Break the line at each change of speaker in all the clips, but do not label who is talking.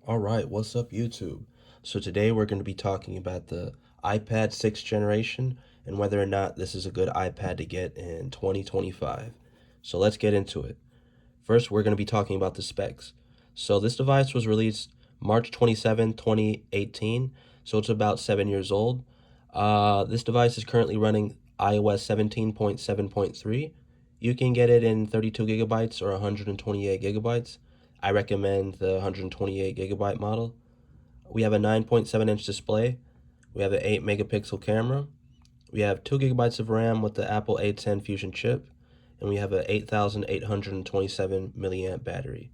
All right, what's up, YouTube? So today we're going to be talking about the iPad 6th generation and whether or not this is a good iPad to get in 2025. So let's get into it. First, we're going to be talking about the specs. So this device was released March 27, 2018, so it's about 7 years old. This device is currently running iOS 17.7.3. You can get it in 32 gigabytes or 128 gigabytes. I recommend the 128 gigabyte model. We have a 9.7-inch display. We have an 8 megapixel camera. We have 2 gigabytes of RAM with the Apple A10 Fusion chip. And we have a 8,827 milliamp battery.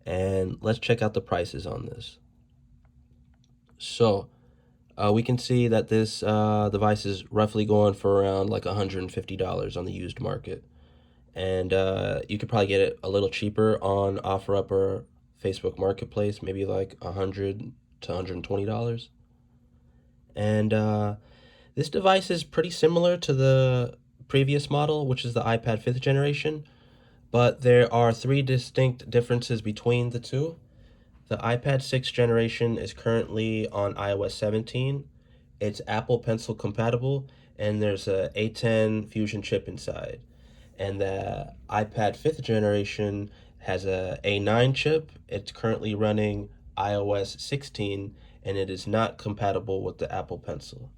And let's check out the prices on this. So we can see that this device is roughly going for around like $150 on the used market. And you could probably get it a little cheaper on OfferUp or Facebook Marketplace, maybe like $100 to $120. And this device is pretty similar to the previous model, which is the iPad 5th generation, but there are three distinct differences between the two. The iPad 6th generation is currently on iOS 17. It's Apple Pencil compatible, and there's a A10 Fusion chip inside. And the iPad 5th generation has a A9 chip. It's currently running iOS 16, and it is not compatible with the Apple Pencil.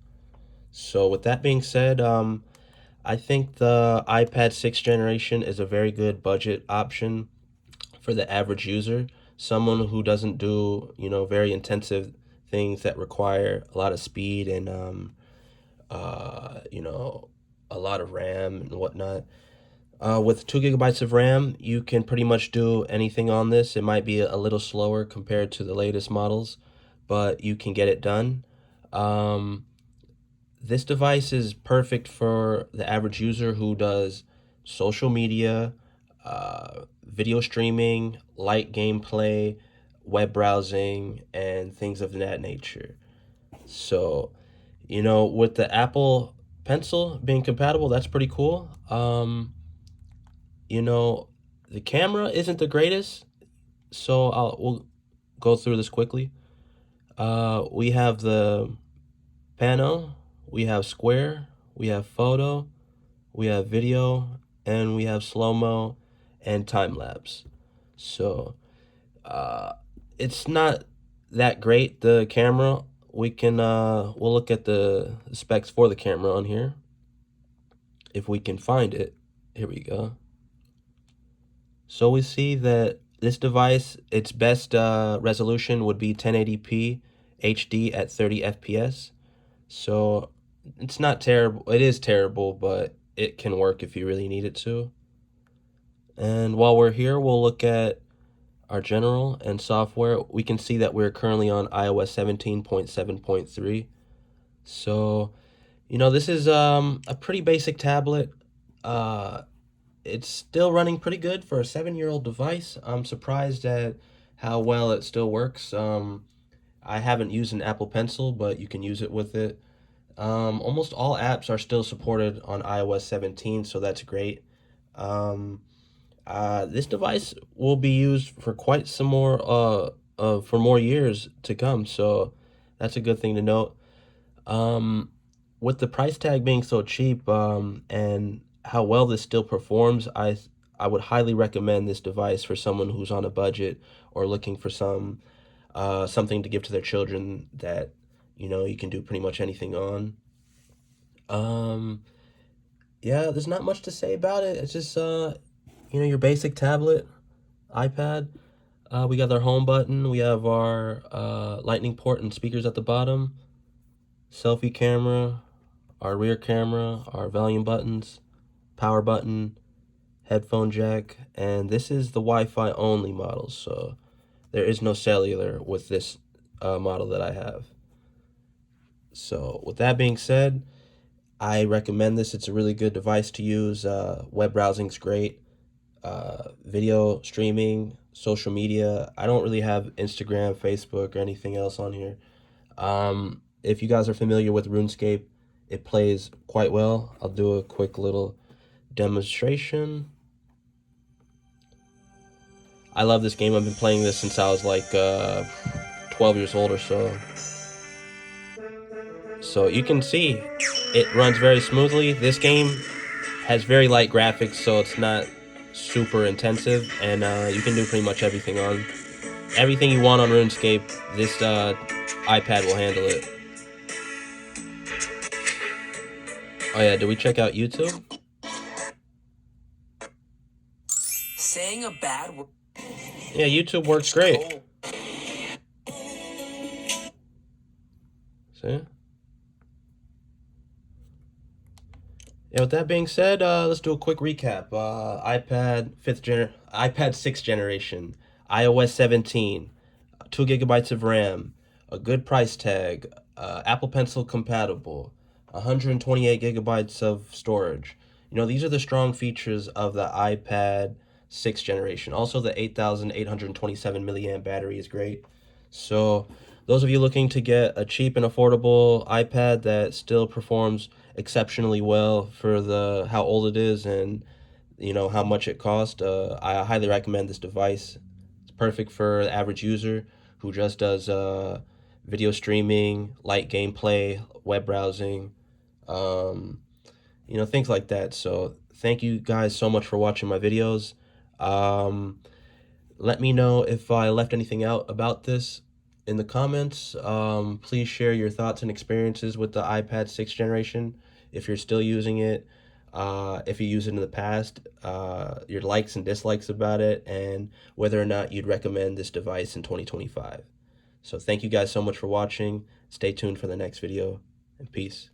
So with that being said, I think the iPad 6th generation is a very good budget option for the average user, someone who doesn't do, very intensive things that require a lot of speed and, a lot of RAM and whatnot. With 2 gigabytes of RAM, you can pretty much do anything on this. It might be a little slower compared to the latest models, but you can get it done. Um, this device is perfect for the average user who does social media, video streaming, light gameplay, web browsing, and things of that nature. So, with the Apple Pencil being compatible, that's pretty cool. You know, the camera isn't the greatest, so we'll go through this quickly. We have the pano, we have square, we have photo, we have video, and we have slow-mo and time lapse. So uh, it's not that great, the camera. We'll look at the specs for the camera on here if we can find it. Here we go. So we see that this device, its best resolution would be 1080p HD at 30 FPS. So it's not terrible. It is terrible, but it can work if you really need it to. And while we're here, we'll look at our general and software. We can see that we're currently on iOS 17.7.3. So, this is a pretty basic tablet. Uh, it's still running pretty good for a 7-year-old device. I'm surprised at how well it still works. I haven't used an Apple Pencil, but you can use it with it. Almost all apps are still supported on iOS 17, so that's great. Um, this device will be used for quite some more, for more years to come, so that's a good thing to note. Um, with the price tag being so cheap, and how well this still performs, I would highly recommend this device for someone who's on a budget or looking for something to give to their children that you can do pretty much anything on. Um, yeah, there's not much to say about it. It's just your basic tablet, iPad. We got our home button. We have our lightning port and speakers at the bottom. Selfie camera, our rear camera, our volume buttons, power button, headphone jack, and this is the Wi-Fi only model, so there is no cellular with this model that I have. So with that being said, I recommend this. It's a really good device to use. Web browsing's great. Video streaming, social media. I don't really have Instagram, Facebook, or anything else on here. If you guys are familiar with RuneScape, it plays quite well. I'll do a quick little demonstration. I love this game. I've been playing this since I was like 12 years old or so. So you can see it runs very smoothly. This game has very light graphics, so it's not super intensive, and you can do pretty much everything you want on RuneScape. This iPad will handle it. Oh yeah, did we check out YouTube?
Saying a bad word.
Yeah, YouTube works great. See? Yeah, with that being said, let's do a quick recap. iPad 6th generation, iOS 17, 2 gigabytes of RAM, a good price tag, Apple Pencil compatible, 128 gigabytes of storage. These are the strong features of the iPad 6th generation. Also, the 8,827 milliamp battery is great. So, those of you looking to get a cheap and affordable iPad that still performs exceptionally well for the how old it is and how much it cost, I highly recommend this device. It's perfect for the average user who just does video streaming, light gameplay, web browsing, um, things like that. So thank you guys so much for watching my videos. Um, Let me know if I left anything out about this in the comments. Please share your thoughts and experiences with the iPad 6th generation if you're still using it. If you used it in the past, your likes and dislikes about it, and whether or not you'd recommend this device in 2025. So thank you guys so much for watching. Stay tuned for the next video, and peace.